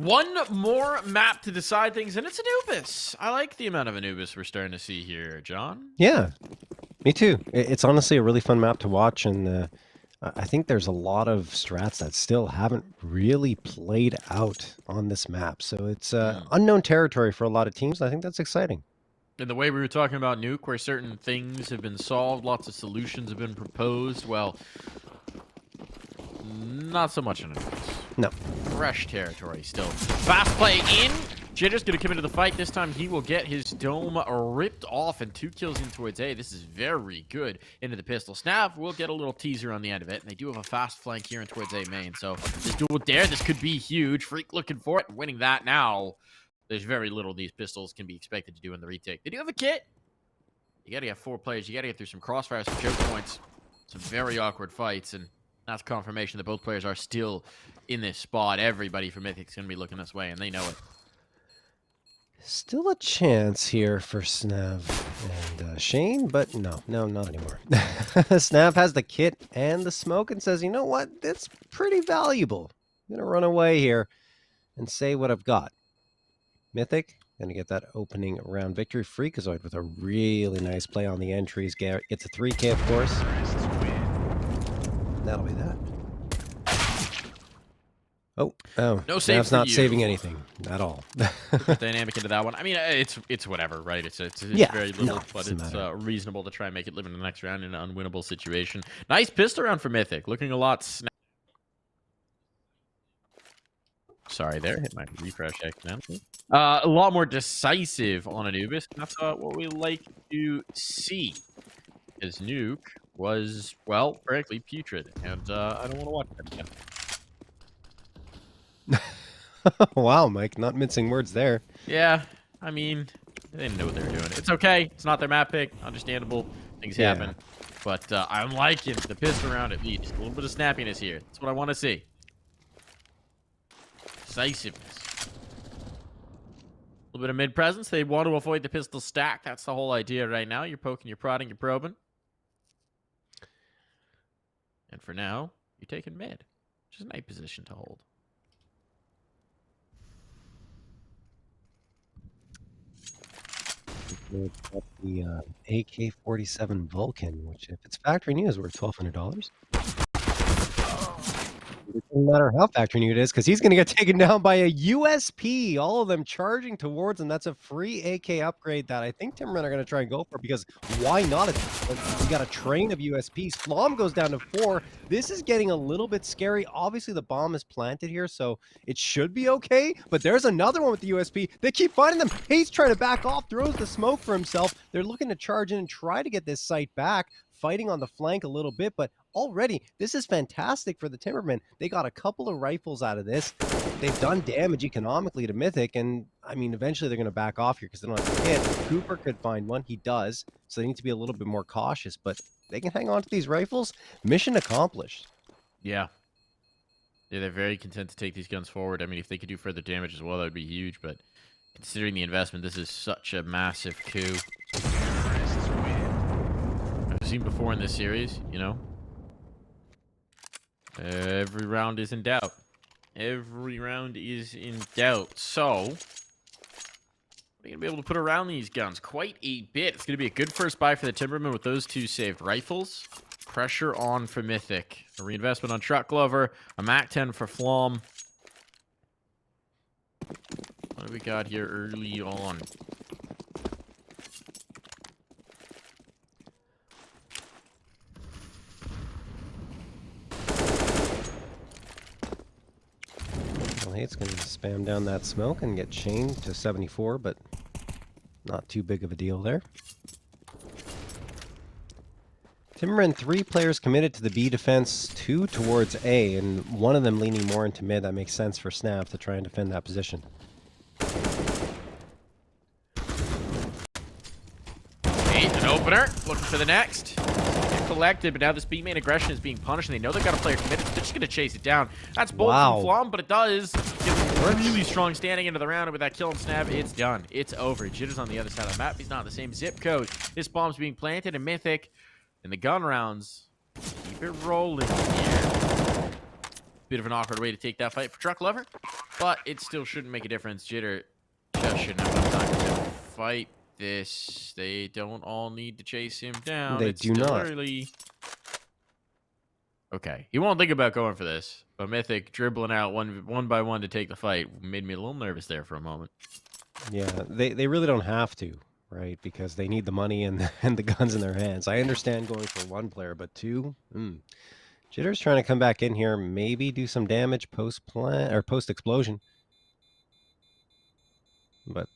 One more map to decide things, and it's Anubis. I like the amount of Anubis we're starting to see here, John. Yeah, me too. It's honestly a really fun map to watch, and I think there's a lot of strats that still haven't really played out on this map. So it's unknown territory for a lot of teams. I think that's exciting. In the way we were talking about Nuke, where certain things have been solved, lots of solutions have been proposed, well, not so much in Anubis. No. Fresh territory still. Fast play in. Jitter's going to come into the fight. This time he will get his dome ripped off and 2 kills in towards A. This is very good into the pistol. Snav will get a little teaser on the end of it. And they do have a fast flank here in towards A main. So this duel there, this could be huge. Freak looking for it and winning that now. There's very little these pistols can be expected to do in the retake. They do have a kit. You got to have 4 players. You got to get through some crossfires, some choke points, some very awkward fights. And that's confirmation that both players are still in this spot. Everybody from Mythic's going to be looking this way, and they know it. Still a chance here for Snav and Shane, but no, not anymore. Snav has the kit and the smoke and says, you know what? That's pretty valuable. I'm going to run away here and say what I've got. Mythic, going to get that opening round victory. Freakazoid with a really nice play on the entries. Gets a 3K, of course. That'll be that. Oh, no save. Snav's not saving anything at all. Dynamic into that one. I mean, it's whatever, right? It's yeah, very little, but it's reasonable to try and make it live in the next round in an unwinnable situation. Nice pistol round for Mythic, looking a lot. Sorry, there, hit my refresh accidentally. A lot more decisive on Anubis. That's what we like to see. His Nuke was, well, frankly, putrid, and I don't want to watch that again. Wow, Mike, not mincing words there. Yeah, I mean, they didn't know what they were doing. It's okay. It's not their map pick. Understandable. Things happen. But I'm liking the pistol round at least. A little bit of snappiness here. That's what I want to see. Decisiveness. A little bit of mid-presence. They want to avoid the pistol stack. That's the whole idea right now. You're poking, you're prodding, you're probing. And for now, you're taking mid, which is a nice position to hold. The AK-47 Vulcan, which if it's factory new is worth $1,200. It doesn't matter how factory new it is, because he's going to get taken down by a USP. All of them charging towards him. That's a free AK upgrade that I think timbermen are going to try and go for, because why not? You got a train of USPs. Flom goes down to 4. This is getting a little bit scary. Obviously, the bomb is planted here, so it should be okay. But there's another one with the USP. They keep finding them. Hayes trying to back off, throws the smoke for himself. They're looking to charge in and try to get this site back, fighting on the flank a little bit, but already this is fantastic for the timbermen. They got a couple of rifles out of this. They've done damage economically to Mythic, and I mean, eventually they're going to back off here because they don't have to hit. Cooper could find one. He does, so they need to be a little bit more cautious, but they can hang on to these rifles. Mission accomplished. Yeah, they're very content to take these guns forward. I mean, if they could do further damage as well, that would be huge, but considering the investment, this is such a massive coup. I've seen before in this series, you know, every round is in doubt. Every round is in doubt. So, we're going to be able to put around these guns quite a bit. It's going to be a good first buy for the timbermen with those 2 saved rifles. Pressure on for Mythic. A reinvestment on Truck Glover. A MAC-10 for Flom. What do we got here early on? It's going to spam down that smoke and get chained to 74, but not too big of a deal there. Timbermen, 3 players committed to the B defense, 2 towards A, and one of them leaning more into mid. That makes sense for Snav to try and defend that position. An opener, looking for the next. Collected, but now this B main aggression is being punished, and they know they've got a player committed. They're just going to chase it down. That's bold from Flom, but it does give them really strong standing into the round, and with that kill and snap, it's done. It's over. Jitter's on the other side of the map. He's not in the same zip code. This bomb's being planted, and Mythic, in the gun rounds, keep it rolling here. Bit of an awkward way to take that fight for Truck Lover. but it still shouldn't make a difference. Jitter just shouldn't have enough time to fight this. They don't all need to chase him down. They It's do still not. early. Okay, he won't think about going for this, but Mythic dribbling out one by one to take the fight made me a little nervous there for a moment. Yeah, they really don't have to, right? Because they need the money and and the guns in their hands. I understand going for one player, but two? Jitter's trying to come back in here, maybe do some damage post explosion. But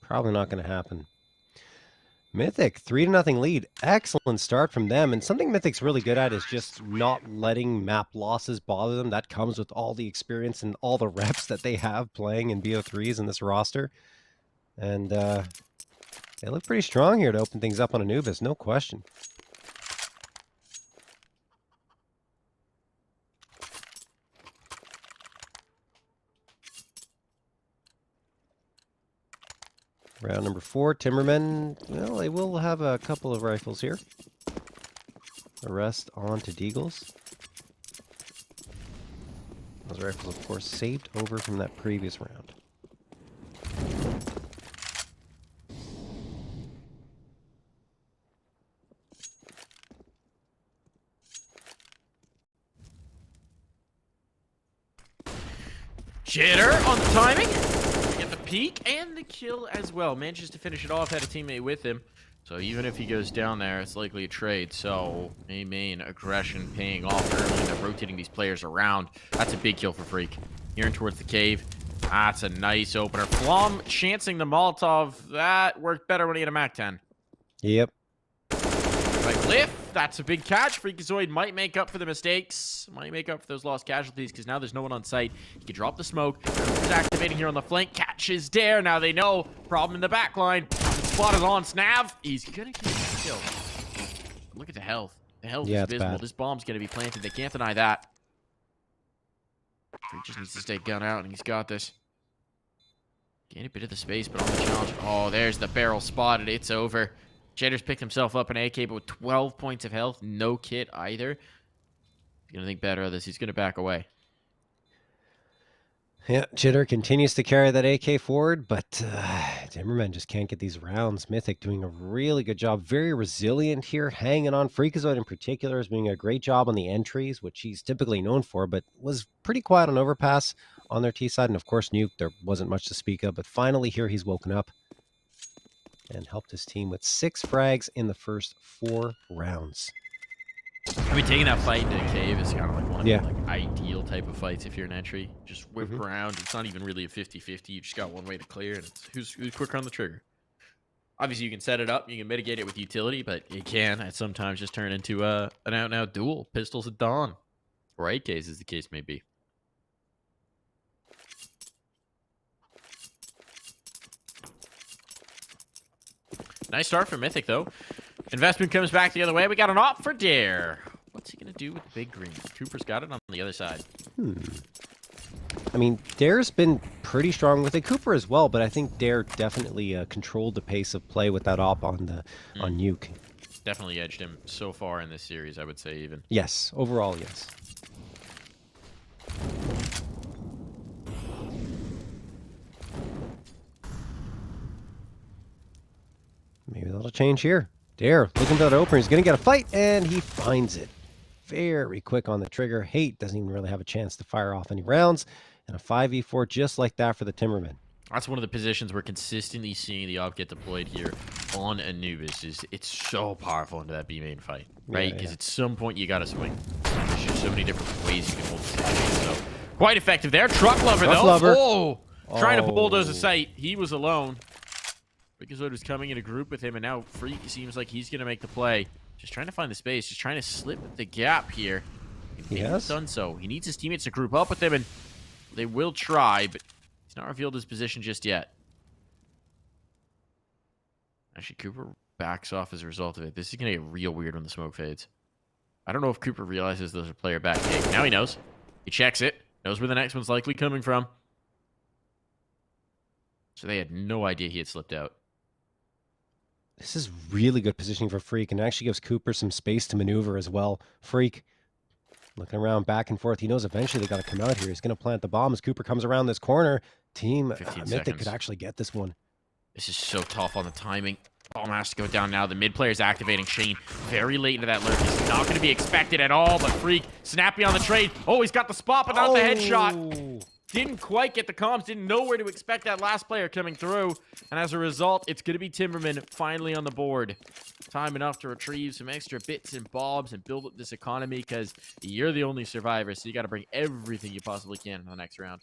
probably not going to happen. Mythic, 3-0 lead. Excellent start from them. And something Mythic's really good at is just not letting map losses bother them. That comes with all the experience and all the reps that they have playing in BO3s in this roster. And they look pretty strong here to open things up on Anubis, no question. Round number 4, Timbermen. Well, they will have a couple of rifles here. The rest on to Deagles. Those rifles, of course, saved over from that previous round. Jitter on the timing. Get the peek and the kill as well. Manages to finish it off, had a teammate with him. So even if he goes down there, it's likely a trade. So main aggression paying off early. They're rotating these players around. That's a big kill for Freak. Hearing towards the cave. That's a nice opener. Flom chancing the Molotov. That worked better when he had a MAC-10. Yep. By Cliff, that's a big catch. Freakazoid might make up for the mistakes. Might make up for those lost casualties because now there's no one on site. He can drop the smoke. He's activating here on the flank. Catches Dare. Now they know. Problem in the back line. Spotted on Snav. He's going to get the kill. Look at the health. The health is abysmal. Bad. This bomb's going to be planted. They can't deny that. He just needs to stay gun out, and he's got this. Gain a bit of the space, but on the challenge. Oh, there's the barrel spotted. It's over. Jitter's picked himself up an AK, but with 12 points of health. No kit either. He's going to think better of this. He's going to back away. Yeah, Jitter continues to carry that AK forward, but Timbermen just can't get these rounds. Mythic doing a really good job. Very resilient here, hanging on. Freakazoid in particular is doing a great job on the entries, which he's typically known for, but was pretty quiet on overpass on their T side. And of course, Nuke, there wasn't much to speak of, but finally here he's woken up and helped his team with 6 frags in the first 4 rounds. I mean, taking that fight into a cave is kind of like one of Yeah. the ideal type of fights if you're an entry. Just whip around. It's not even really a 50-50. You just got one way to clear, and it's who's quicker on the trigger. Obviously, you can set it up. You can mitigate it with utility, but it can at sometimes just turn into an out-and-out duel. Pistols at dawn. Or AKs, as the case may be. Nice start for Mythic, though. Investment comes back the other way. We got an op for Dare. What's he going to do with the big green? Cooper's got it on the other side. I mean, Dare's been pretty strong with it. Cooper as well, but I think Dare definitely controlled the pace of play with that op on Nuke. Definitely edged him so far in this series, I would say, even. Yes, overall, yes. Maybe that'll change here. Dare looking for that opener. He's going to get a fight, and he finds it. Very quick on the trigger. Hate doesn't even really have a chance to fire off any rounds. And a 5v4 just like that for the Timbermen. That's one of the positions we're consistently seeing the op get deployed here on Anubis. It's so powerful into that B main fight, right? Because at some point you got to swing. There's just so many different ways you can hold the situation. So quite effective there. Truck lover, though. Oh, trying to bulldoze the site. He was alone. Freakazoid was coming in a group with him, and now Freak seems like he's going to make the play. Just trying to find the space. Just trying to slip the gap here. He has done so. He needs his teammates to group up with him, and they will try, but he's not revealed his position just yet. Actually, Cooper backs off as a result of it. This is going to get real weird when the smoke fades. I don't know if Cooper realizes there's a player back. Hey, now he knows. He checks it. Knows where the next one's likely coming from. So they had no idea he had slipped out. This is really good positioning for Freak, and actually gives Cooper some space to maneuver as well. Freak Looking around back and forth. He knows eventually they got to come out here. He's going to plant the bomb as Cooper comes around this corner. Team 15 Mythic seconds. could actually get this one. This is so tough on the timing. Bomb has to go down now. The mid player is activating Shane very late into that lurk. It's not going to be expected at all, but Freak, snappy on the trade. Oh, he's got the spot, but not the headshot. Didn't quite get the comms, didn't know where to expect that last player coming through. And as a result, it's going to be Timbermen finally on the board. Time enough to retrieve some extra bits and bobs and build up this economy because you're the only survivor, so you got to bring everything you possibly can in the next round.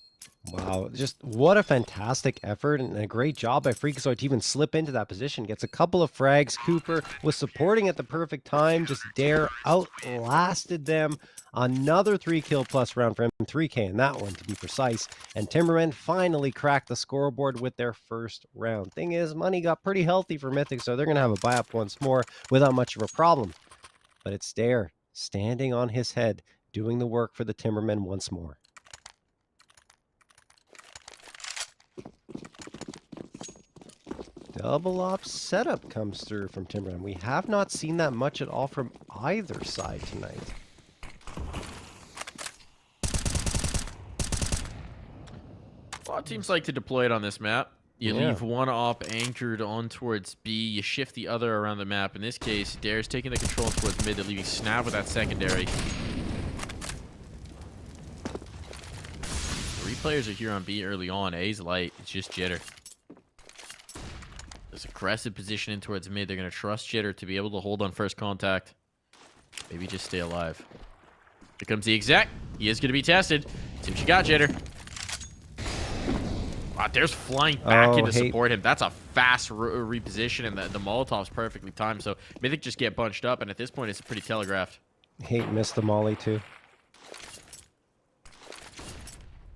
Wow, just what a fantastic effort and a great job by Freakazoid to even slip into that position. Gets a couple of frags. Cooper was supporting at the perfect time. Just Dare outlasted them. Another 3-kill plus round for him. 3K in that one, to be precise. And Timbermen finally cracked the scoreboard with their first round. Thing is, money got pretty healthy for Mythic, so they're going to have a buy up once more without much of a problem. But it's Dare standing on his head, doing the work for the Timbermen once more. Double op setup comes through from Timbermen. We have not seen that much at all from either side tonight. A lot of teams like to deploy it on this map. You leave one op anchored on towards B. You shift the other around the map. In this case, Dare's taking the control towards mid. They're leaving Snap with that secondary. 3 players are here on B early on. A's light. It's just Jitter. This aggressive position in towards mid. They're going to trust Jitter to be able to hold on first contact. Maybe just stay alive. Here comes the exec. He is going to be tested. See what you got, Jitter. Wow, Dare's flying back in to support him. That's a fast reposition, and the Molotov's perfectly timed. So Mythic just get bunched up, and at this point, it's pretty telegraphed. Hate missed the molly, too.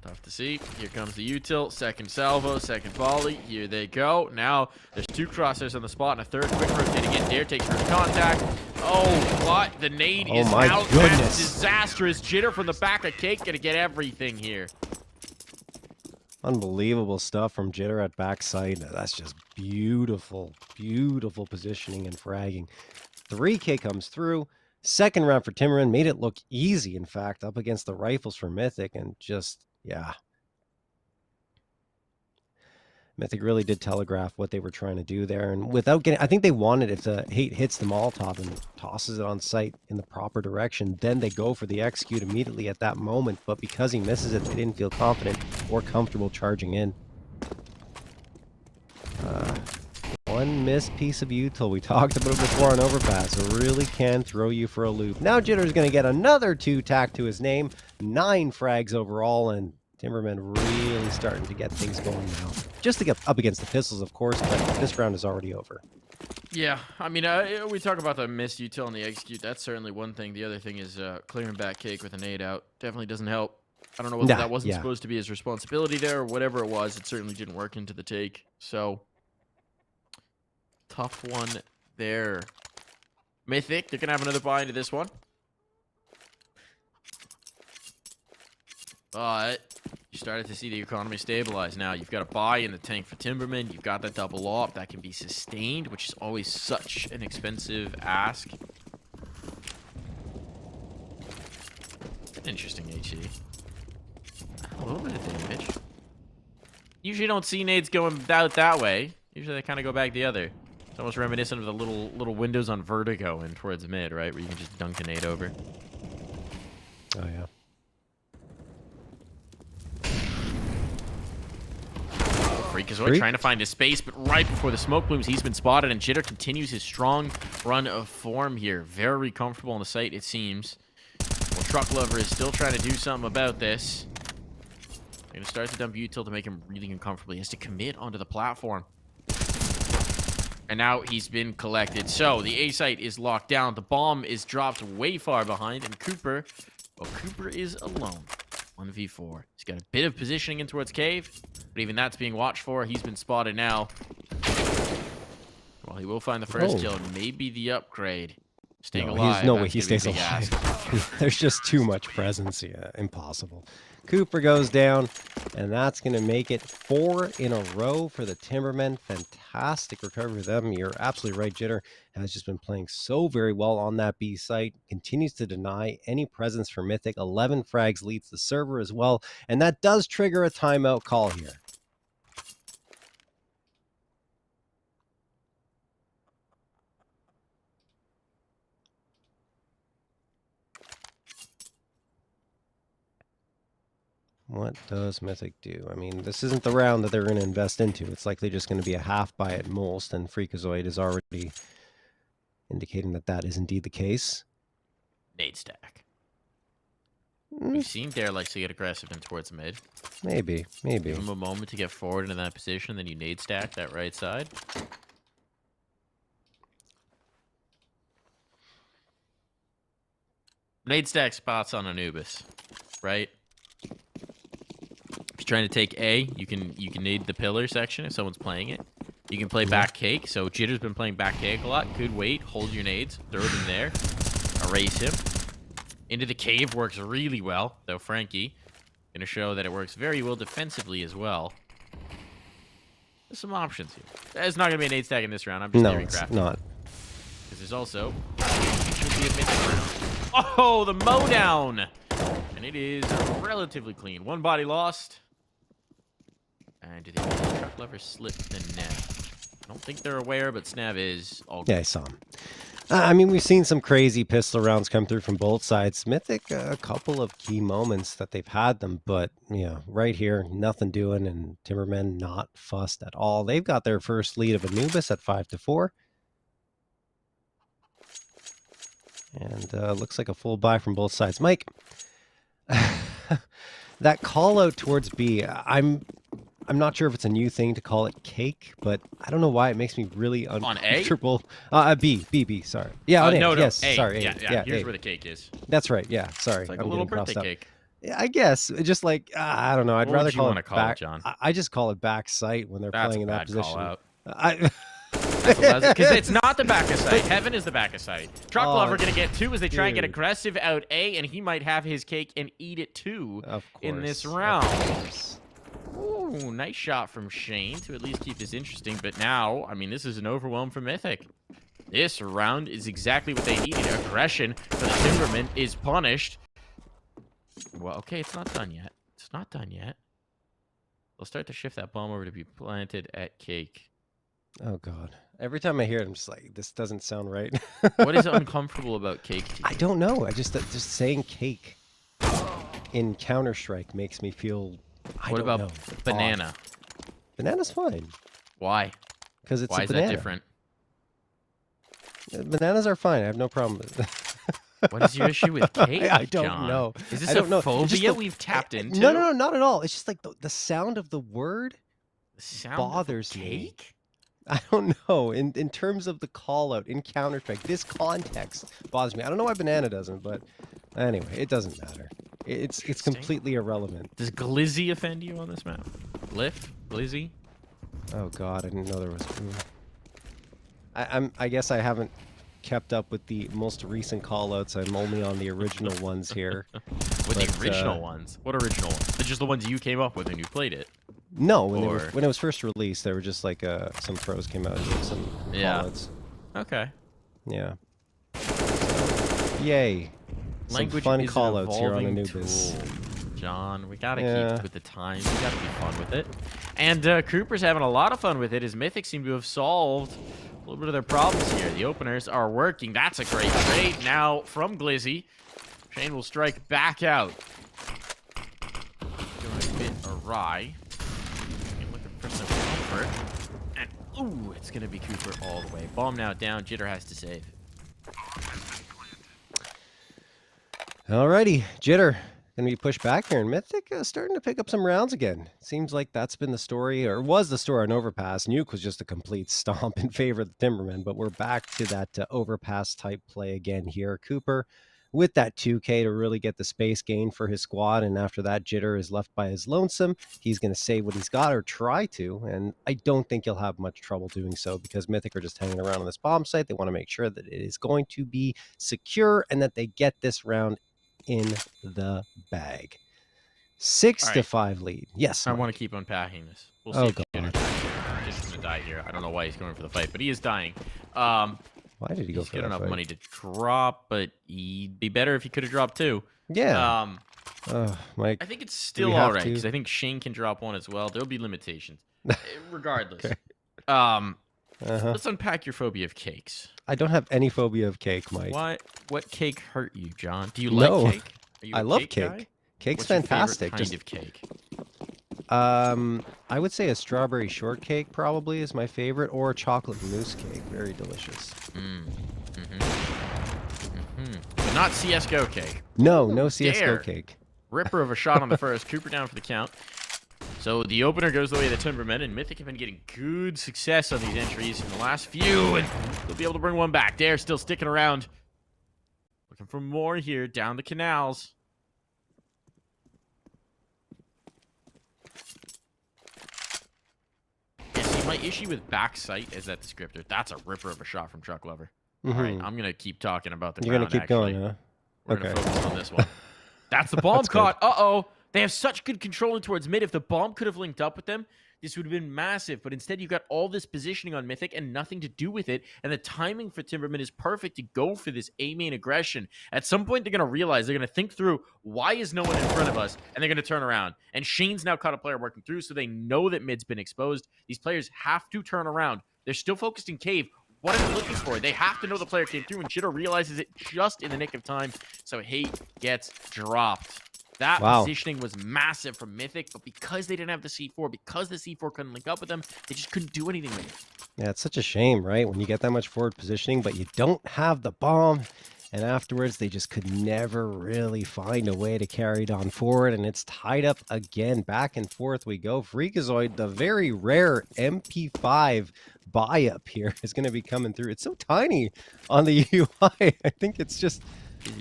Tough to see. Here comes the util. Second salvo, second volley. Here they go. Now, there's 2 crosshairs on the spot, and a third quick rotating in. Dare takes first contact. Oh, what? The nade is out. That's disastrous. Jitter from the back of Cake gonna get everything here. Unbelievable stuff from Jitter at backside. That's just beautiful, beautiful positioning and fragging. 3K comes through. Second round for Timbermen. Made it look easy, in fact, up against the rifles for Mythic. And just, yeah. Mythic really did telegraph what they were trying to do there. And without getting, I think they wanted, if the hate hits the Molotov and tosses it on site in the proper direction, then they go for the execute immediately at that moment. But because he misses it, they didn't feel confident or comfortable charging in. One missed piece of util. We talked about it before on Overpass. It really can throw you for a loop. Now Jitter's going to get another 2 tacked to his name. 9 frags overall, and Timbermen really starting to get things going now. Just to get up against the pistols, of course, but this round is already over. Yeah, I mean, we talk about the missed util and the execute. That's certainly one thing. The other thing is clearing back Cake with a nade out. Definitely doesn't help. I don't know whether that wasn't supposed to be his responsibility there or whatever it was. It certainly didn't work into the take. So, tough one there. Mythic, they're going to have another buy into this one. But you started to see the economy stabilize. Now you've got a buy in the tank for Timbermen. You've got that double op that can be sustained, which is always such an expensive ask. Interesting HE. A little bit of damage. Usually don't see nades going out that way. Usually they kind of go back the other. It's almost reminiscent of the little windows on Vertigo and towards mid, right? Where you can just dunk a nade over. Oh, yeah. Freakazoid trying to find his space, but right before the smoke blooms, he's been spotted, and Jitter continues his strong run of form here. Very comfortable on the site, it seems. Well, Truck Lover is still trying to do something about this. They're going to start to dump util to make him really uncomfortable. He has to commit onto the platform. And now he's been collected. So, the A site is locked down. The bomb is dropped way far behind, and Cooper, well, Cooper is alone. 1v4. He's got a bit of positioning in towards cave, but even that's being watched for. He's been spotted now. Well, he will find the first kill, and maybe the upgrade. Staying alive. No way he stays alive. There's just too much presence here. Impossible. Cooper goes down, and that's going to make it 4 in a row for the Timbermen. Fantastic recovery for them. You're absolutely right. Jitter has just been playing so very well on that B site. Continues to deny any presence for Mythic. 11 frags leads the server as well, and that does trigger a timeout call here. What does Mythic do? I mean, this isn't the round that they're going to invest into. It's likely just going to be a half buy at most, and Freakazoid is already indicating that that is indeed the case. Nade stack. We've seen Dare likes to get aggressive in towards mid. Maybe. Give him a moment to get forward into that position, then you nade stack that right side. Nade stack spots on Anubis, right? If you're trying to take A, you can nade the pillar section if someone's playing it. You can play back cake, so Jitter's been playing back cake a lot. Good wait, hold your nades, throw them there, erase him. Into the cave works really well, though Frankie gonna show that it works very well defensively as well. There's some options here. There's not gonna be a nade stack in this round. I'm just theory crafting. No, it's not. Because there's also should be a Mythic round. Oh, the mow down, and it is relatively clean. One body lost. And do the truck lovers slip the net? I don't think they're aware, but Snav is all good. Yeah, I saw him. I mean, we've seen some crazy pistol rounds come through from both sides. Mythic, a couple of key moments that they've had them, but, right here, nothing doing, and Timbermen not fussed at all. They've got their first lead of Anubis at 5-4. And looks like a full buy from both sides. Mike, that call out towards B, I'm not sure if it's a new thing to call it cake, but I don't know why it makes me really uncomfortable. On A? B, sorry. Yeah, on A. No, yes, A. Sorry. Yeah, here's A. where the cake is. That's right, yeah, sorry. It's like a little birthday cake. Yeah, I guess. Just like, I don't know. I'd rather call it back. John? I just call it back sight when they're playing in that position. Because it's not the back of sight. Heaven is the back of sight. Truck lover gonna get 2 as they try and get aggressive out A, and he might have his cake and eat it too in this round. Ooh, nice shot from Shane to at least keep this interesting. But now, I mean, this is an overwhelm for Mythic. This round is exactly what they needed. Aggression for the Timbermen is punished. Well, okay, it's not done yet. It's not done yet. They'll start to shift that bomb over to be planted at cake. Oh, God. Every time I hear it, I'm just like, this doesn't sound right. What is uncomfortable about cake to you? I don't know. I just saying cake in Counter-Strike makes me feel... What about banana? Banana's fine. Why? Because it's Why a banana. Is that different? Bananas are fine. I have no problem with it. What is your issue with cake, I don't John? know. Is this a phobia we've tapped into? No, not at all. It's just like the sound of the word bothers me. I don't know. In terms of the call out in Counter-Strike, this context bothers me. I don't know why banana doesn't, but anyway, it doesn't matter. It's completely irrelevant. Does Glizzy offend you on this map? Glizzy? Oh God, I didn't know there was. I guess I haven't kept up with the most recent callouts. I'm only on the original ones here. The original ones? What original ones? They're just the ones you came up with when you played it. No, when it was first released, they were just like some pros came out and did some callouts. Okay. Yeah. Yay. Language some fun is callouts here on Anubis. John, we gotta keep with the times. We gotta be fun with it. And Cooper's having a lot of fun with it. His Mythic seem to have solved a little bit of their problems here. The openers are working. That's a great trade now from Glizzy. Shane will strike back out. Going a bit awry. Looking for some comfort. And ooh, it's gonna be Cooper all the way. Bomb now down. Jitter has to save. Alrighty, Jitter gonna be pushed back here, and Mythic starting to pick up some rounds again. Seems like that's been the story, or was the story on Overpass. Nuke was just a complete stomp in favor of the Timbermen, but we're back to that Overpass type play again here. Cooper with that 2K to really get the space gain for his squad, and after that, Jitter is left by his lonesome. He's going to say what he's got, or try to, and I don't think he'll have much trouble doing so, because Mythic are just hanging around on this bomb site. They want to make sure that it is going to be secure, and that they get this round in the bag. 6-5 lead. Yes, I Mike. want to keep unpacking this. We'll see Oh, if Jitter's God. just going to die here. I don't know why he's going for the fight, but he is dying. Why did he go He's for got that enough fight? money to drop, but he'd be better if he could have dropped 2. Yeah. Mike, I think it's do we still have all right, to? because I think Shane can drop 1 as well. There'll be limitations. Regardless. Okay. Let's unpack your phobia of cakes. I don't have any phobia of cake, Mike. What cake hurt you, John? Do you No. like cake? Are you I a love cake cake. guy? Cake's What's your fantastic. favorite kind of cake? I would say a strawberry shortcake probably is my favorite, or a chocolate mousse cake. Very delicious. But not CSGO cake. No, Ooh, no CSGO dare. cake. Ripper of a shot on the first. Cooper down for the count. So the opener goes the way of the Timbermen, and Mythic have been getting good success on these entries in the last few, and they'll be able to bring one back. Dare still sticking around. Looking for more here down the canals. Yeah, see, my issue with backside is that descriptor. That's a ripper of a shot from Truck Lover. All right, I'm going to keep talking about the You're ground, gonna keep actually. going, huh? We're going to focus on this one. That's the bomb caught. Uh-oh. They have such good control towards mid. If the bomb could have linked up with them, this would have been massive. But instead, you got all this positioning on Mythic and nothing to do with it. And the timing for Timberman is perfect to go for this A-main aggression. At some point, they're going to realize, they're going to think through, why is no one in front of us? And they're going to turn around. And Shane's now caught a player working through, so they know that mid's been exposed. These players have to turn around. They're still focused in cave. What are they looking for? They have to know the player came through, and Jitter realizes it just in the nick of time. So Hate gets dropped. That positioning was massive from Mythic, but because they didn't have the C4, because the C4 couldn't link up with them, they just couldn't do anything with it. Yeah, it's such a shame, right? When you get that much forward positioning, but you don't have the bomb, and afterwards they just could never really find a way to carry it on forward, and it's tied up again. Back and forth we go. Freakazoid, the very rare MP5 buy-up here, is going to be coming through. It's so tiny on the UI. I think it's just...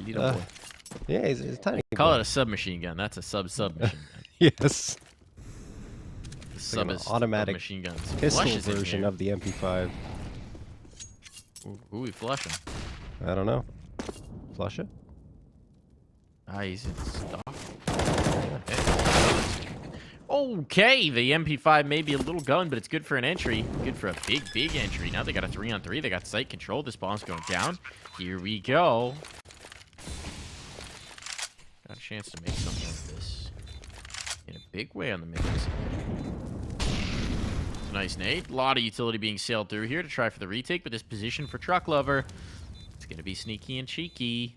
Little boy. Yeah, it's tiny. Call it a submachine gun. That's a submachine gun. Yes. The like an automatic machine guns. Pistol version of the MP5. Who we flushing? I don't know. Flush it? Ah, he's in stock. Okay, the MP5 may be a little gun, but it's good for an entry. Good for a big, big entry. Now they got a 3-on-3. They got site control. This bomb's going down. Here we go. Got a chance to make something of this in a big way on the mid side. Nice nade. A lot of utility being sailed through here to try for the retake, but this position for Truck Lover, it's going to be sneaky and cheeky.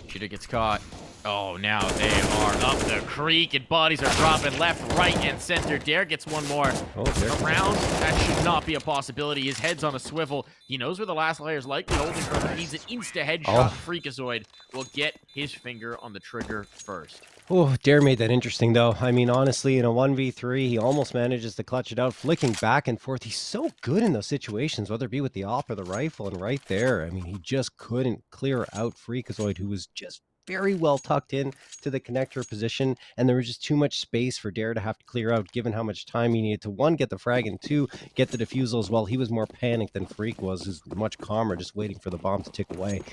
Cheetah gets caught. Oh, now they are up the creek, and bodies are dropping left, right, and center. Dare gets one more. Around, that should not be a possibility. His head's on a swivel. He knows where the last layer is likely holding from. He needs an insta-headshot. Freakazoid will get his finger on the trigger first. Oh, Dare made that interesting, though. I mean, honestly, in a 1v3, he almost manages to clutch it out, flicking back and forth. He's so good in those situations, whether it be with the AWP or the rifle, and right there, I mean, he just couldn't clear out Freakazoid, who was just very well tucked in to the connector position, and there was just too much space for Dare to have to clear out, given how much time he needed to, one, get the frag, and two, get the defusal as well. He was more panicked than Freak was, who's much calmer, just waiting for the bomb to tick away.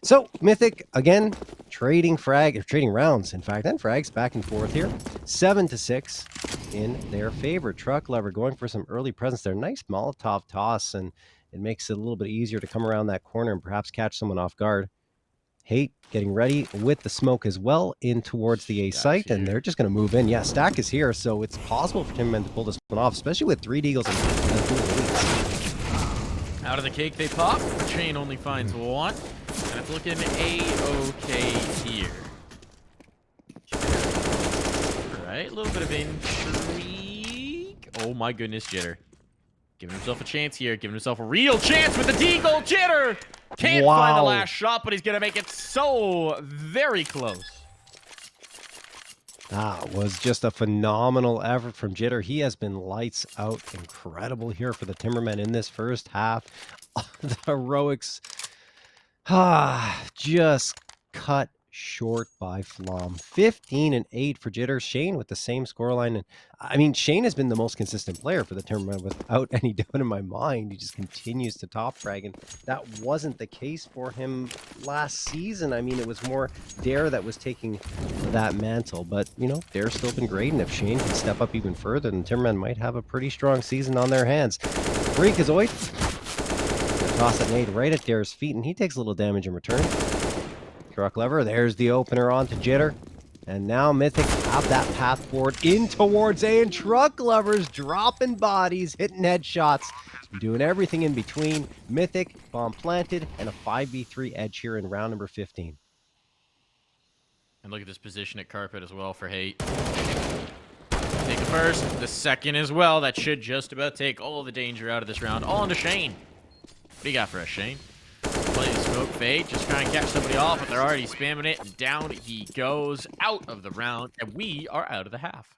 So, Mythic, again, trading rounds, in fact, and frags back and forth here. 7-6 in their favor. Truck Lover going for some early presence there. Nice Molotov toss, and it makes it a little bit easier to come around that corner and perhaps catch someone off guard. Hate getting ready with the smoke as well in towards the A site, and they're just going to move in. Yeah, Stack is here, so it's possible for Timbermen to pull this one off, especially with 3 Deagles and 2 Out of the cake they pop. Chain only finds one, and it's looking A-okay here. All right, a little bit of intrigue. Oh my goodness, Jitter. Giving himself a chance here. Giving himself a real chance with the Deagle. Jitter can't find the last shot, but he's going to make it so very close. That was just a phenomenal effort from Jitter. He has been lights out, incredible here for the Timbermen in this first half. The heroics just cut short by Flom. 15-8 for Jitters. Shane with the same scoreline. And I mean, Shane has been the most consistent player for the tournament without any doubt in my mind. He just continues to top frag, and that wasn't the case for him last season. I mean, it was more Dare that was taking that mantle, but you know, Dare's still been great, and if Shane can step up even further, then Timbermen might have a pretty strong season on their hands. Freakazoid. Toss that nade right at Dare's feet, and he takes a little damage in return. Truck lever, there's the opener onto Jitter. And now Mythic have that path forward in towards A, and Truck Lovers dropping bodies, hitting headshots, doing everything in between. Mythic, bomb planted, and a 5v3 edge here in round number 15. And look at this position at Carpet as well for Hate. Take the first, the second as well. That should just about take all the danger out of this round. All into Shane. What do you got for us, Shane? Play the smoke fade, just try and catch somebody off, but they're already spamming it, and down he goes out of the round, and we are out of the half.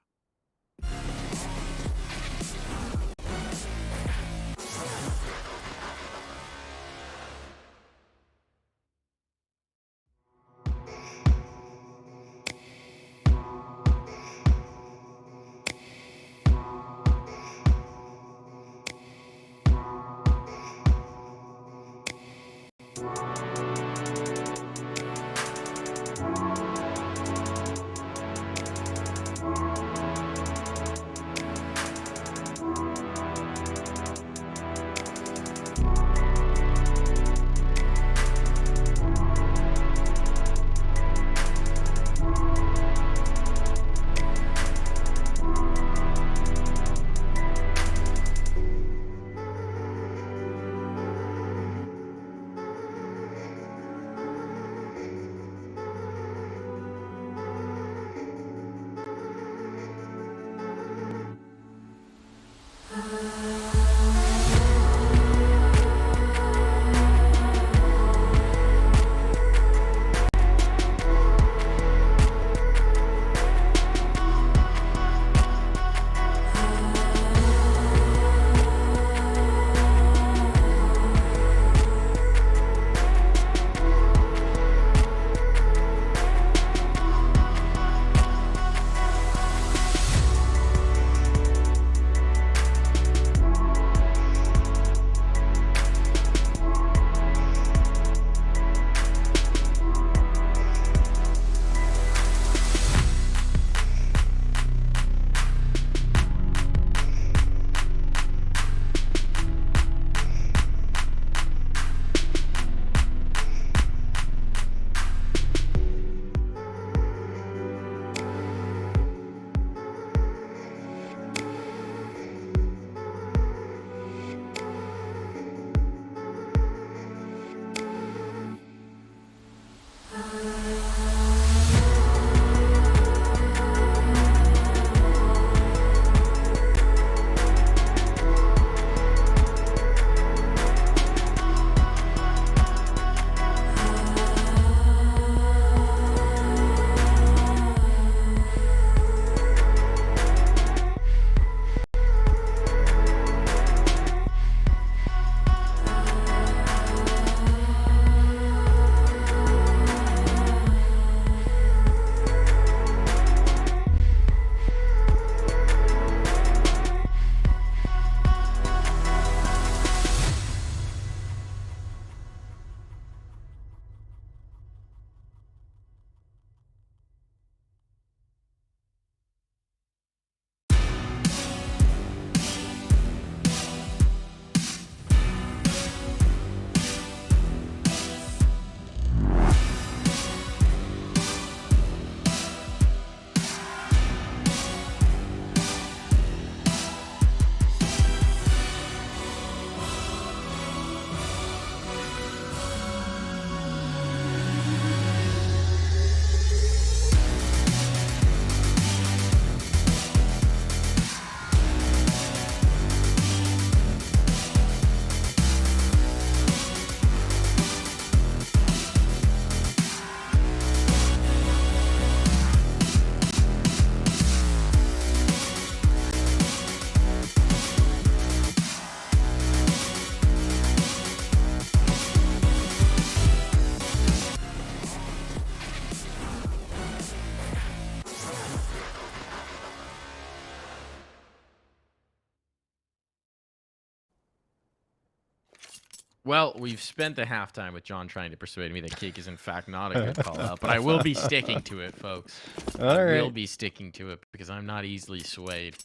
Well, we've spent the halftime with John trying to persuade me that cake is in fact not a good call out, but I will be sticking to it, folks. I will be sticking to it because I'm not easily swayed.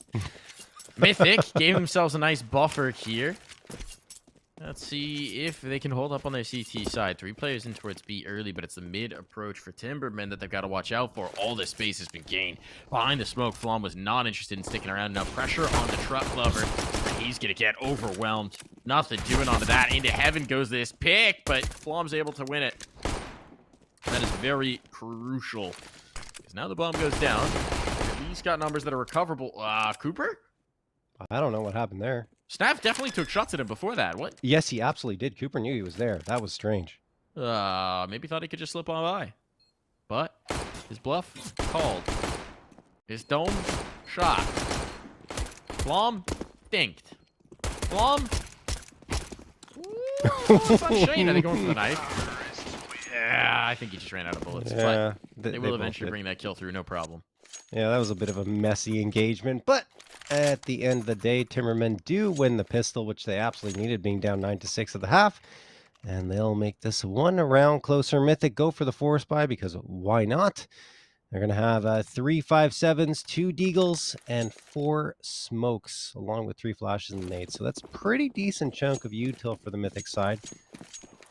Mythic gave themselves a nice buffer here. Let's see if they can hold up on their CT side. 3 players in towards B early, but it's the mid approach for Timbermen that they've got to watch out for. All this space has been gained. Behind the smoke, Flom was not interested in sticking around. Now pressure on the truck lover. He's going to get overwhelmed. Nothing doing onto that. Into heaven goes this pick, but Flom's able to win it. That is very crucial. Because now the bomb goes down. He's got numbers that are recoverable. Cooper? I don't know what happened there. Snap definitely took shots at him before that. What? Yes, he absolutely did. Cooper knew he was there. That was strange. Maybe thought he could just slip on by. But his bluff called. His dome shot. Flom dinked. Flom. It's on Shane. Are they going for the knife? Yeah, I think he just ran out of bullets. Yeah, but they will eventually bring that kill through, no problem. Yeah, that was a bit of a messy engagement, but at the end of the day, Timbermen do win the pistol, which they absolutely needed, being down 9-6 at the half. And they'll make this one round closer. Mythic go for the force buy because why not? They're going to have 3 5.7s, 2 deagles, and 4 smokes, along with 3 flashes and nades. So that's a pretty decent chunk of util for the Mythic side.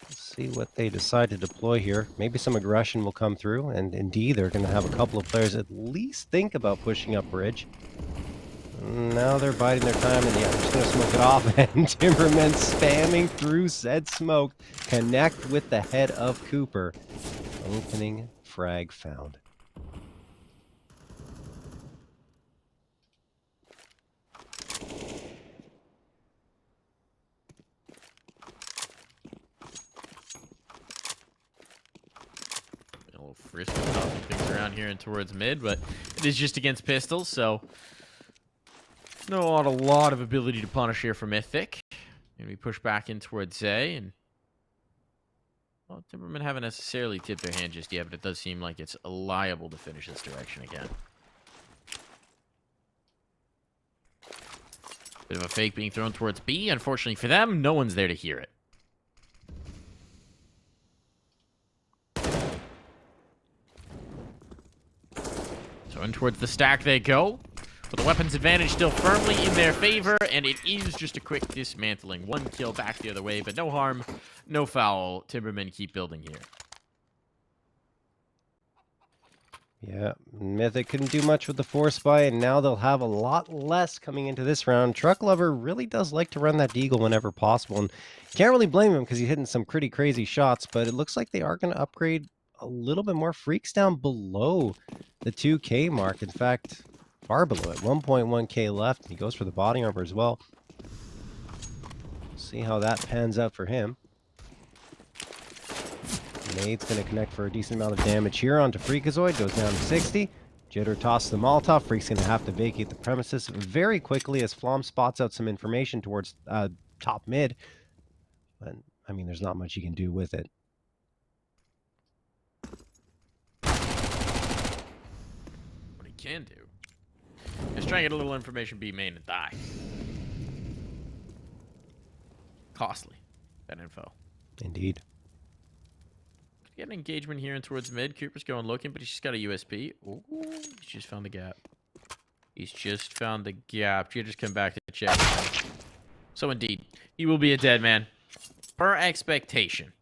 Let's see what they decide to deploy here. Maybe some aggression will come through, and indeed, they're going to have a couple of players at least think about pushing up bridge. Now they're biding their time, and yeah, they're just going to smoke it off, and Timbermen spamming through said smoke. Connect with the head of Cooper. Opening frag found. A little frisky tossing things around here and towards mid, but it is just against pistols, so not a lot of ability to punish here for Mythic. And we push back in towards A, and well, Timbermen haven't necessarily tipped their hand just yet, but it does seem like it's liable to finish this direction again. Bit of a fake being thrown towards B. Unfortunately for them, no one's there to hear it. So in towards the stack they go. But the weapons advantage still firmly in their favor, and it is just a quick dismantling. 1 kill back the other way, but no harm, no foul. Timbermen keep building here. Yeah, Mythic couldn't do much with the force buy, and now they'll have a lot less coming into this round. Truck Lover really does like to run that deagle whenever possible, and can't really blame him because he's hitting some pretty crazy shots, but it looks like they are going to upgrade a little bit more. Freaks down below the 2K mark. In fact, far below it. 1.1K left, and he goes for the body armor as well. See how that pans out for him. Nade's going to connect for a decent amount of damage here onto Freakazoid. Goes down to 60. Jitter tosses the Molotov. Freak's going to have to vacate the premises very quickly as Flom spots out some information towards top mid. But, I mean, there's not much you can do with it. What he can do is try and get a little information B main and die. Costly, that info. Indeed. Get an engagement here and towards mid. Cooper's going looking, but he's just got a USP. Ooh, he's just found the gap. He's just found the gap. Jitter's come back to check. So indeed, he will be a dead man. Per expectation.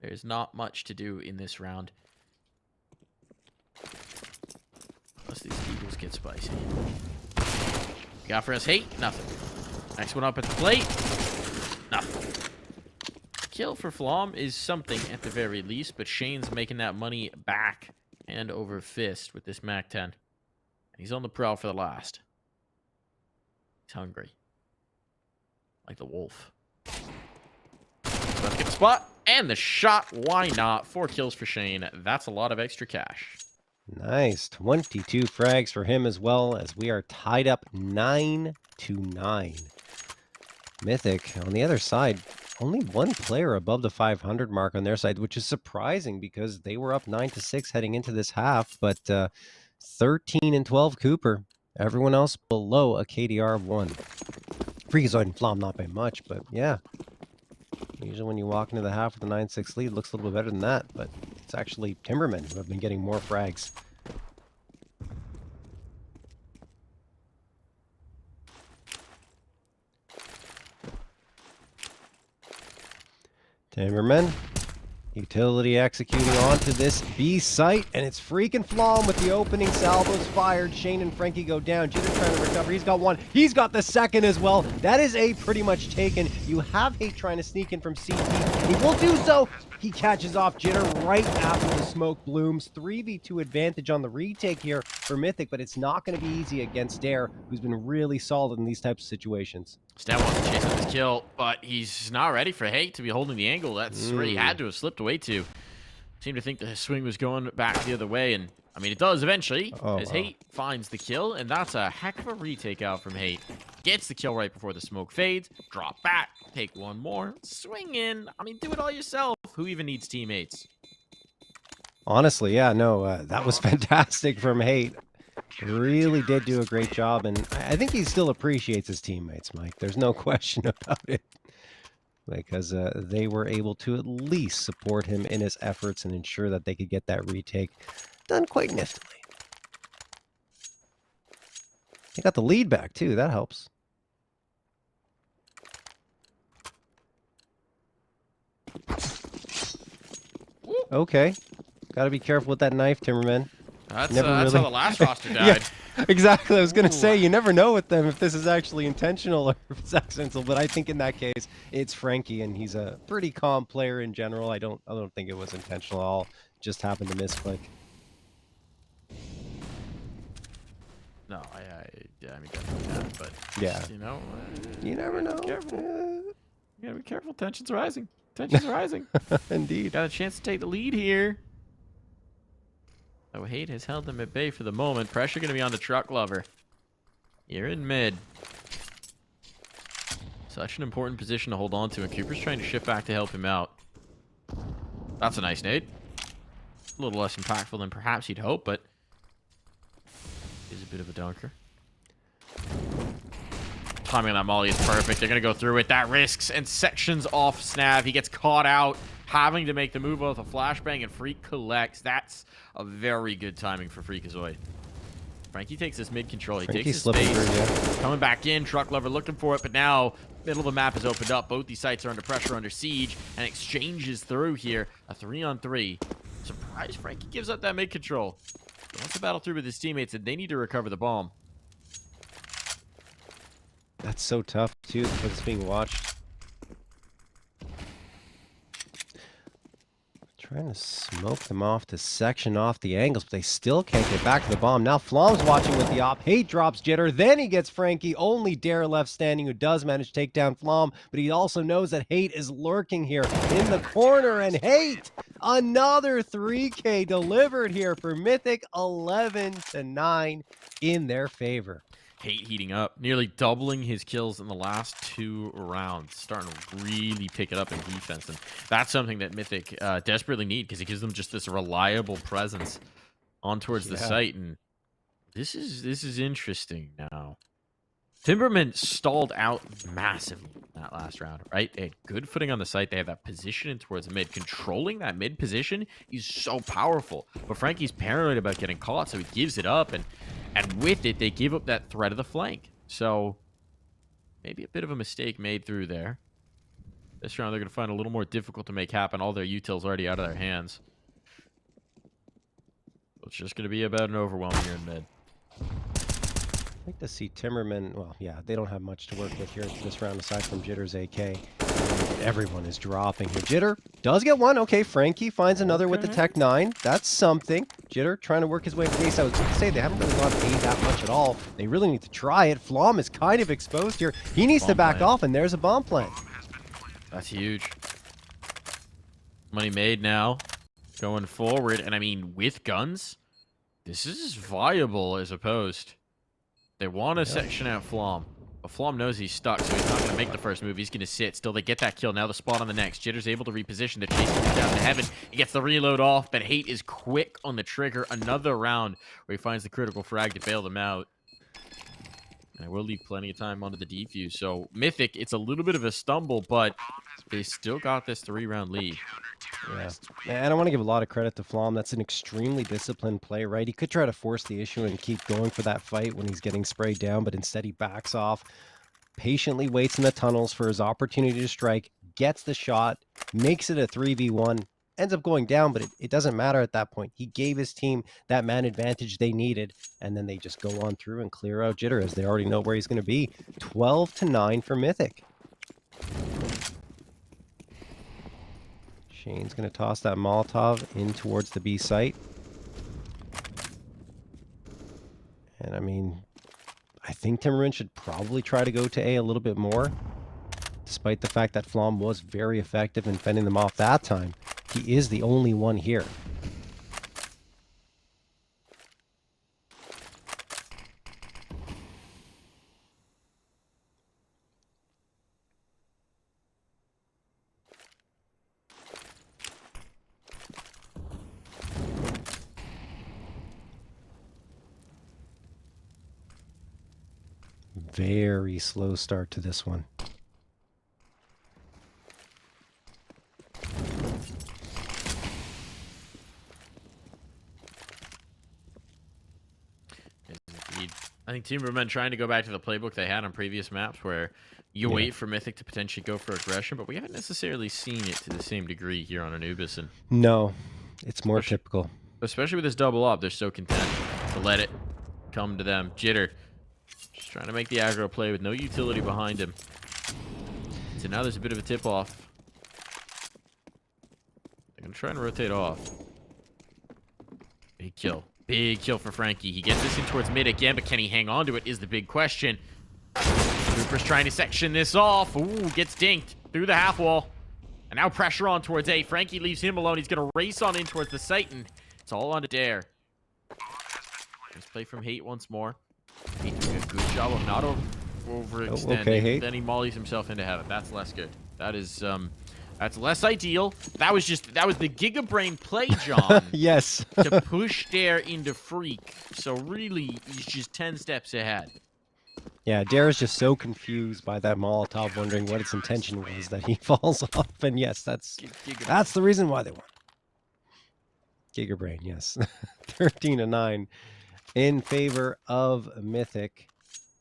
There's not much to do in this round. Unless these Eagles get spicy. Got for us hate? Nothing. Next one up at the plate? Nothing. Kill for Flom is something at the very least, but Shane's making that money back and over fist with this MAC-10. And he's on the prowl for the last. He's hungry. Like the wolf. So let's get the spot and the shot. Why not? 4 kills for Shane. That's a lot of extra cash. Nice. 22 frags for him as well, as we are tied up 9-9. Mythic, on the other side, only 1 player above the 500 mark on their side, which is surprising because they were up 9-6 heading into this half, but 13-12 Cooper. Everyone else below a KDR of 1. Freakazoid and Flom not by much, but yeah. Usually when you walk into the half with a 9-6 lead, it looks a little bit better than that, but it's actually Timbermen who have been getting more frags. Timbermen, utility executing onto this B site, and it's freaking Flom with the opening salvos fired. Shane and Frankie go down. Jitter trying to recover. He's got one. He's got the second as well. That is A pretty much taken. You have Hate trying to sneak in from CT. He will do so. He catches off Jitter right after the smoke blooms. 3v2 advantage on the retake here for Mythic, but it's not going to be easy against Dare, who's been really solid in these types of situations. Stan wants to chase up his kill, but he's not ready for Hate to be holding the angle. That's where he had to have slipped away to. Seemed to think that his swing was going back the other way, and I mean, it does eventually, as Hate finds the kill, and that's a heck of a retake out from Hate. Gets the kill right before the smoke fades, drop back, take one more, swing in. I mean, do it all yourself. Who even needs teammates? Honestly, yeah, no, that was fantastic from Hate. Really did do a great job, and I think he still appreciates his teammates, Mike. There's no question about it. Because they were able to at least support him in his efforts and ensure that they could get that retake done quite niftily. They got the lead back, too. That helps. Okay. Got to be careful with that knife, Timberman. That's how the last roster died. Yeah, exactly. I was going to say, you never know with them if this is actually intentional or if it's accidental, but I think in that case, it's Frankie, and he's a pretty calm player in general. I don't think it was intentional at all. Just happened to misclick. No, I mean, definitely not, but yeah, just, you know, you never know. Careful. You gotta be careful. Tension's rising. Tension's rising. Indeed. Got a chance to take the lead here. Oh, Hate has held them at bay for the moment. Pressure going to be on the truck lover. You're in mid. Such an important position to hold on to, and Cooper's trying to shift back to help him out. That's a nice nade. A little less impactful than perhaps he'd hope, but is a bit of a dunker. Timing on that molly is perfect. They're going to go through it. That risks and sections off Snav. He gets caught out, having to make the move with a flashbang, and Freak collects. That's a very good timing for Freakazoid. Frankie takes this mid control. He takes his space. Coming back in. Truck lover looking for it, but now middle of the map is opened up. Both these sites are under pressure, under siege, and exchanges through here. A 3-on-3. Surprised Frankie gives up that mid control. He wants to battle through with his teammates, and they need to recover the bomb. That's so tough, too, because it's being watched. Trying to smoke them off to section off the angles, but they still can't get back to the bomb. Now Flom's watching with the op. Hate drops Jitter. Then he gets Frankie. Only Dare left standing, who does manage to take down Flom, but he also knows that Hate is lurking here in the corner. And Hate, another 3K delivered here for Mythic, 11-9 in their favor. Hate heating up, nearly doubling his kills in the last 2 rounds, starting to really pick it up in defense, and that's something that Mythic desperately need, because it gives them just this reliable presence on towards the site. And this is interesting now. Timbermen stalled out massively in that last round, right? They had good footing on the site. They have that position in towards the mid. Controlling that mid position is so powerful, but Frankie's paranoid about getting caught, so he gives it up, and with it, they give up that threat of the flank. So maybe a bit of a mistake made through there. This round, they're going to find a little more difficult to make happen. All their utils already out of their hands. So it's just going to be about an overwhelm here in mid. I'd like to see Timbermen. Well, yeah, they don't have much to work with here this round aside from Jitter's AK. Everyone is dropping here. Jitter does get one. Okay, Frankie finds another with the Tech 9. That's something. Jitter trying to work his way to base. I was going to say they haven't really gone A that much at all. They really need to try it. Flom is kind of exposed here. He needs to back off, and there's a bomb plant. That's huge. Money made now. Going forward, and I mean, with guns, this is viable as opposed. They want to section out Flom. But Flom knows he's stuck, so he's not going to make the first move. He's going to sit. Still, they get that kill. Now the spot on the next. Jitter's able to reposition. They're chasing him down to heaven. He gets the reload off, but Hate is quick on the trigger. Another round where he finds the critical frag to bail them out. And I will leave plenty of time onto the defuse. So, Mythic, it's a little bit of a stumble, but They still got this 3-round lead. Yeah. And I want to give a lot of credit to Flom. That's an extremely disciplined play, right? He could try to force the issue and keep going for that fight when he's getting sprayed down, but instead he backs off, patiently waits in the tunnels for his opportunity to strike, gets the shot, makes it a 3v1, ends up going down, but it doesn't matter at that point. He gave his team that man advantage they needed, and then they just go on through and clear out Jitter as they already know where he's going to be. 12-9 for Mythic. Shane's going to toss that Molotov in towards the B site. And I mean, I think Timbermen should probably try to go to A a little bit more. Despite the fact that Flom was very effective in fending them off that time. He is the only one here. Very slow start to this one. Indeed. I think Timbermen trying to go back to the playbook they had on previous maps where you wait for Mythic to potentially go for aggression, but we haven't necessarily seen it to the same degree here on Anubis. And no, it's more typical. Especially with this double up, they're so content to let it come to them. Jitter just trying to make the aggro play with no utility behind him. So now there's a bit of a tip-off. They're going to try and rotate off. Big kill. Big kill for Frankie. He gets this in towards mid again, but can he hang on to it is the big question. Cooper's trying to section this off. Ooh, gets dinked through the half wall. And now pressure on towards A. Frankie leaves him alone. He's going to race on in towards the site, and it's all on to Dare. Let's play from Hate once more. Hate doing a good job of not overextending. Okay, Hate. Then he mollies himself into heaven. That's less good. That is, that's less ideal. That was the Giga Brain play, John. Yes. To push Dare into Freak. So really, he's just 10 steps ahead. Yeah, Dare is just so confused by that Molotov, wondering what its intention was that he falls off. And yes, that's the reason why they won. Giga Brain, yes. 13-9 in favor of Mythic.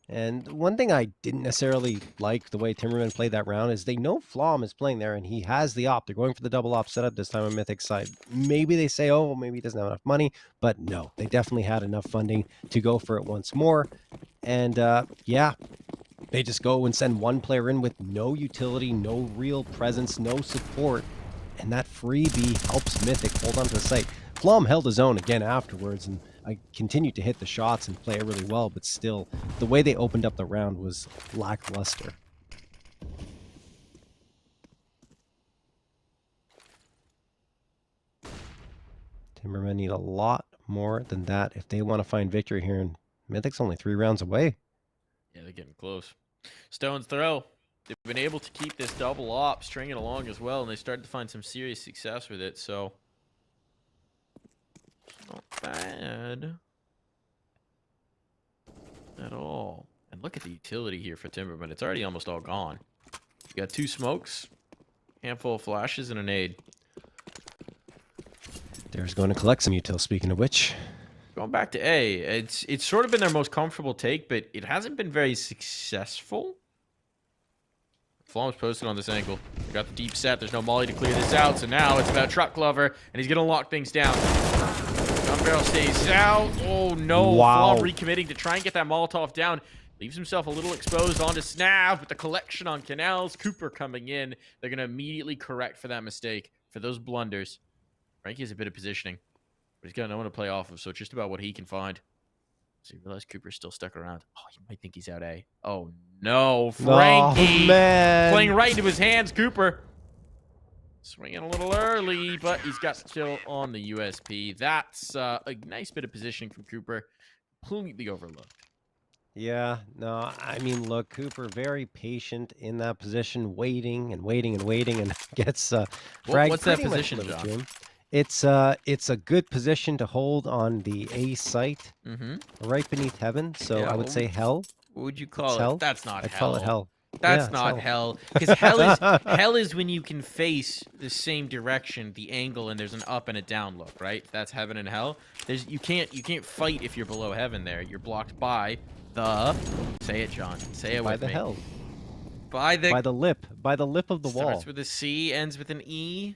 And one thing I didn't necessarily like the way Timbermen played that round is they know Flom is playing there and he has the op. They're going for the double op setup this time on Mythic's side. Maybe they say, oh, maybe he doesn't have enough money. But no, they definitely had enough funding to go for it once more. And yeah, they just go and send one player in with no utility, no real presence, no support. And that freebie helps Mythic hold on to the site. Flom held his own again afterwards, and I continued to hit the shots and play really well, but still, the way they opened up the round was lackluster. Timbermen need a lot more than that if they want to find victory here, and Mythic's only 3 rounds away. Yeah, they're getting close. Stone's throw. They've been able to keep this double op, string it along as well, and they started to find some serious success with it, so not bad at all. And look at the utility here for Timbermen. It's already almost all gone. You got 2 smokes, handful of flashes, and a nade. Dare's going to collect some util, speaking of which. Going back to A, it's sort of been their most comfortable take, but it hasn't been very successful. Flom's posted on this angle. They got the deep set. There's no molly to clear this out, so now it's about Truck Glover, and he's going to lock things down. Gun barrel stays out. Oh, no. Wow. Flom recommitting to try and get that Molotov down. Leaves himself a little exposed onto Snav with the collection on Canals. Cooper coming in. They're going to immediately correct for that mistake, for those blunders. Frankie has a bit of positioning, but he's got no one to play off of, so it's just about what he can find. So you realize Cooper's still stuck around. Oh, you might think he's out A. Oh, no. Frankie. Oh, man. Playing right into his hands. Cooper swinging a little early, but he's got still on the USP. That's a nice bit of positioning from Cooper. Completely overlooked. Yeah, no, I mean, look, Cooper very patient in that position, waiting and waiting and waiting, and gets fragged. What's that pretty much position, late, John? Jim. It's a good position to hold on the A site, right beneath heaven. So Yeah, I would say hell. What would you call It's it? hell. That's not I'd hell. call it hell. That's Yeah, not it's hell. Because hell is when you can face the same direction, the angle, and there's an up and a down look, right? That's heaven and hell. You can't fight if you're below heaven there. You're blocked by the say it, John. Say it by with the me. hell. By the By the lip of the wall. starts with a C, ends with an E.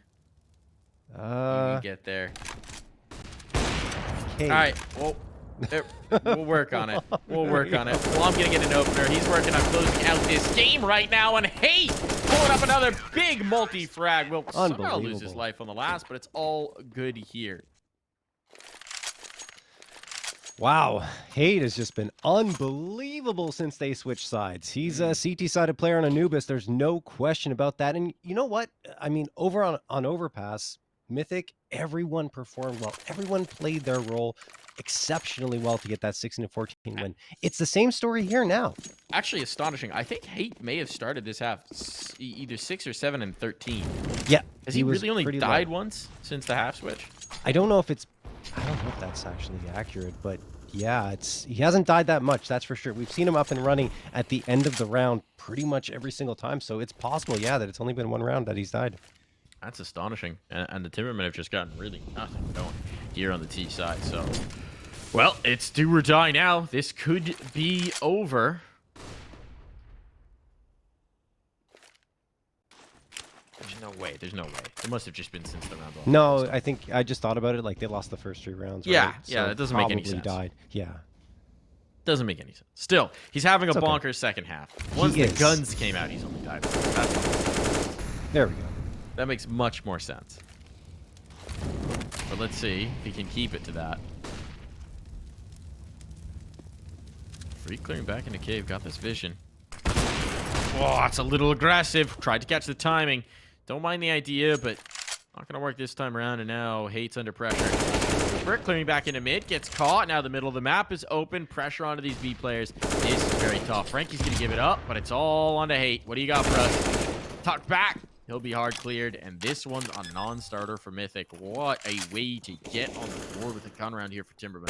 You can get there. K. All right. Well, we'll work on it. We'll work on it. Well, I'm going to get an opener. He's working on closing out this game right now. And hey, pulling up another big multi-frag. Will somehow lose his life on the last, but it's all good here. Wow, Hate has just been unbelievable since they switched sides. He's a CT-sided player on Anubis. There's no question about that. And you know what? I mean, over on Overpass, Mythic, everyone performed well. Everyone played their role exceptionally well to get that 16-14 win. It's the same story here now. Actually astonishing. I think Hate may have started this half either 6 or 7 and 13. Yeah. Has he really only died once since the half switch? I don't know if that's actually accurate, but yeah, he hasn't died that much, that's for sure. We've seen him up and running at the end of the round pretty much every single time, so it's possible, yeah, that it's only been one round that he's died. That's astonishing. And the Timbermen have just gotten really nothing going here on the T side. So, well, it's do or die now. This could be over. There's no way. There's no way. It must have just been since the round. No, I think I just thought about it. Like, they lost the first 3 rounds. Yeah, right? yeah, So it doesn't make any probably sense. Died. Yeah. Doesn't make any sense. Still, he's having a okay. bonkers second half. Once the guns came out, he's only died. There we go. That makes much more sense. But let's see if he can keep it to that. Free clearing back into cave. Got this vision. Oh, it's a little aggressive. Tried to catch the timing. Don't mind the idea, but not going to work this time around. And now Hate's under pressure. Brick clearing back into mid. Gets caught. Now the middle of the map is open. Pressure onto these B players. This is very tough. Frankie's going to give it up, but it's all onto Hate. What do you got for us? Tuck back. He'll be hard cleared, and this one's a non-starter for Mythic. What a way to get on the board with a gun round here for Timbermen.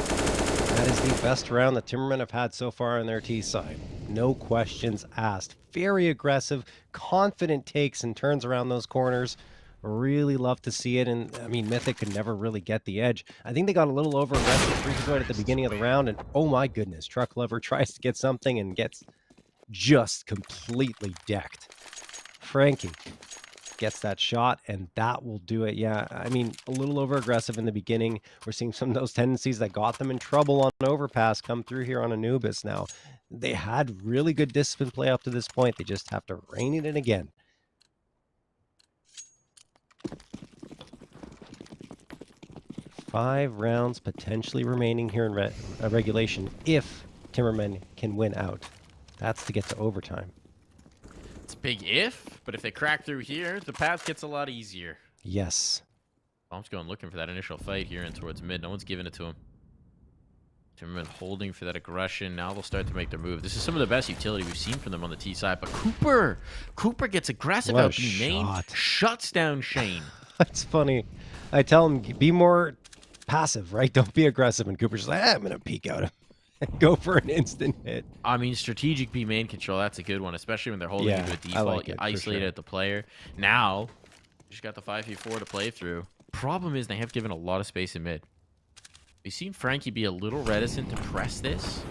That is the best round the Timbermen have had so far on their T side. No questions asked. Very aggressive, confident takes and turns around those corners. Really love to see it, and I mean, Mythic could never really get the edge. I think they got a little over-aggressive right at the beginning of the round, and oh my goodness, Truck Lover tries to get something and gets just completely decked. Frankie gets that shot, and that will do it. Yeah, I mean, a little over-aggressive in the beginning. We're seeing some of those tendencies that got them in trouble on Overpass come through here on Anubis now. They had really good discipline play up to this point. They just have to rein it in again. Five rounds potentially remaining here in regulation if Timbermen can win out. That's to get to overtime. It's a big if, but if they crack through here, the path gets a lot easier. Yes. Bomb's going looking for that initial fight here and towards mid. No one's giving it to him. Timbermen holding for that aggression. Now they'll start to make their move. This is some of the best utility we've seen from them on the T side. But Cooper gets aggressive out B main, shuts down Shane. That's funny. I tell him, be more passive, right? Don't be aggressive. And Cooper's just like, I'm going to peek out him and go for an instant hit. I mean, strategic B main control, that's a good one, especially when they're holding into a default. Like you isolate it at the player. Now, you just got the 5v4 to play through. Problem is they have given a lot of space in mid. We've seen Frankie be a little reticent to press this.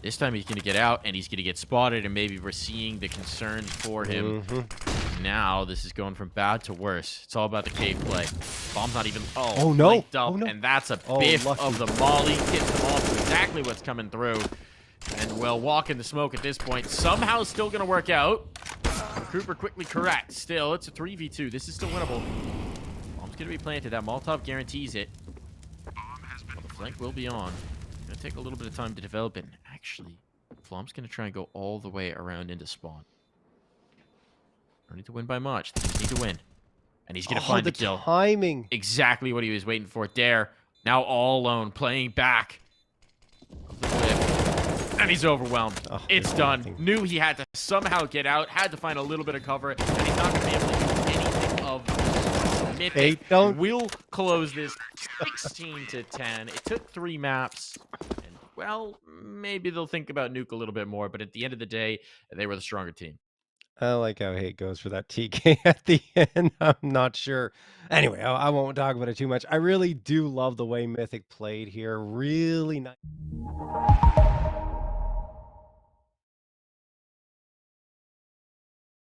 This time he's going to get out, and he's going to get spotted, and maybe we're seeing the concern for him. Now this is going from bad to worse. It's all about the cave play. Bomb's not even... Oh, no. Up, and that's a biff of the molly. Gets them all to exactly what's coming through. And well, walk in the smoke at this point. Somehow still going to work out. Cooper quickly correct. Still, it's a 3v2. This is still winnable. Bomb's going to be planted. That Molotov guarantees it. Well, the flank will be on. Going to take a little bit of time to develop it. Actually, Flom's going to try and go all the way around into spawn. Don't need to win by much. They just need to win. And he's going to find the kill. Timing. Exactly what he was waiting for. Dare. Now all alone. Playing back. And he's overwhelmed. It's done. Nothing. Knew he had to somehow get out. Had to find a little bit of cover. And he's not going to be able to do anything of Mythic. We'll close this 16-10. It took 3 maps. And well, maybe they'll think about Nuke a little bit more. But at the end of the day, they were the stronger team. I like how hate goes for that TK at the end. I'm not sure. Anyway, I won't talk about it too much. I really do love the way Mythic played here. Really nice.